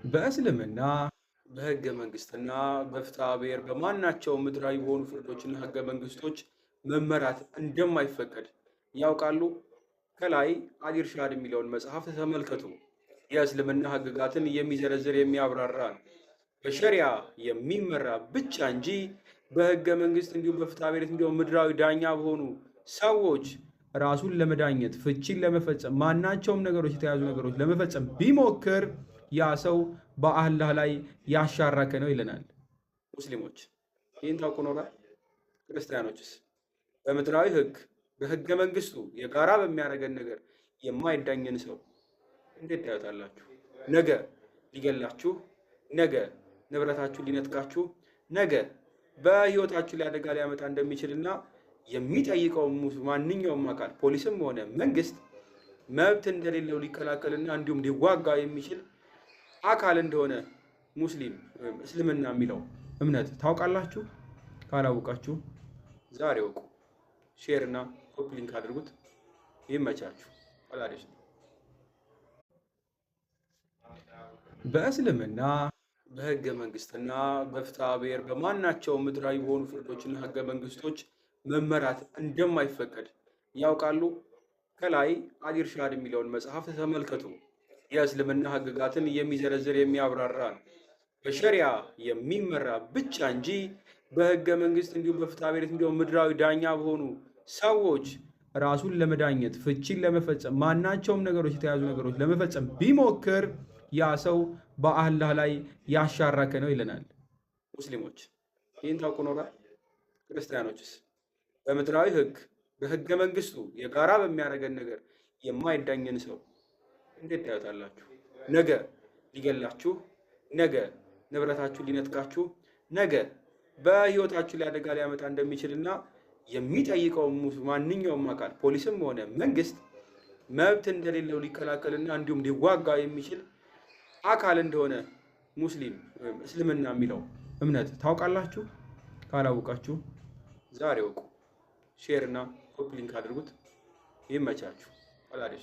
በእስልምና በህገ መንግስትና በፍትሐ ብሔር በማናቸው ምድራዊ በሆኑ ፍርዶችና ህገ መንግስቶች መመራት እንደማይፈቀድ ያውቃሉ? ከላይ አልኢርሻድ የሚለውን መጽሐፍ ተመልከቱ። የእስልምና ህግጋትን የሚዘረዝር የሚያብራራ ነው። በሸሪያ የሚመራ ብቻ እንጂ በህገ መንግስት እንዲሁም በፍትሐ ብሔር እንዲሁም ምድራዊ ዳኛ በሆኑ ሰዎች ራሱን ለመዳኘት ፍቺን ለመፈጸም ማናቸውም ነገሮች የተያዙ ነገሮች ለመፈጸም ቢሞክር ያ ሰው በአላህ ላይ ያሻረከ ነው ይለናል። ሙስሊሞች ይህን ታውቁ ኖራል? ክርስቲያኖችስ? በምድራዊ ህግ በህገ መንግስቱ የጋራ በሚያደርገን ነገር የማይዳኝን ሰው እንዴት ታዩታላችሁ? ነገ ሊገላችሁ፣ ነገ ንብረታችሁ ሊነጥቃችሁ፣ ነገ በህይወታችሁ ላይ አደጋ ሊያመጣ እንደሚችልና የሚጠይቀው ማንኛውም አካል ፖሊስም ሆነ መንግስት መብት እንደሌለው ሊከላከልና እንዲሁም ሊዋጋ የሚችል አካል እንደሆነ ሙስሊም ወይም እስልምና የሚለው እምነት ታውቃላችሁ? ካላወቃችሁ ዛሬ ወቁ። ሼር እና ኮፒ ሊንክ አድርጉት። ይመቻችሁ። አላደሽ በእስልምና በህገ መንግስትና በፍትሐ ብሔር በማናቸው ምድራዊ በሆኑ ፍርዶችና ህገ መንግስቶች መመራት እንደማይፈቀድ ያውቃሉ? ከላይ አልኢርሻድ የሚለውን መጽሐፍ ተመልከቱ። የእስልምና ህግጋትን የሚዘረዝር የሚያብራራ ነው። በሸሪያ የሚመራ ብቻ እንጂ በህገ መንግስት እንዲሁም በፍትሐ ብሔር እንዲሁም ምድራዊ ዳኛ በሆኑ ሰዎች ራሱን ለመዳኘት ፍቺን ለመፈጸም ማናቸውም ነገሮች የተያዙ ነገሮች ለመፈጸም ቢሞክር ያ ሰው በአላህ ላይ ያሻረከ ነው ይለናል። ሙስሊሞች ይህን ታውቁ ኖራል? ክርስቲያኖችስ? በምድራዊ ህግ በህገ መንግስቱ የጋራ በሚያደርገን ነገር የማይዳኝን ሰው እንዴት ታዩታላችሁ? ነገ ሊገላችሁ፣ ነገ ንብረታችሁ ሊነጥቃችሁ፣ ነገ በህይወታችሁ ላይ አደጋ ሊያመጣ እንደሚችልና የሚጠይቀው ማንኛውም አካል ፖሊስም ሆነ መንግስት መብት እንደሌለው ሊከላከልና እንዲሁም ሊዋጋ የሚችል አካል እንደሆነ ሙስሊም ወይም እስልምና የሚለው እምነት ታውቃላችሁ? ካላወቃችሁ ዛሬ ወቁ። ሼር እና ኮፒ ሊንክ አድርጉት። ይመቻችሁ። አላደሽ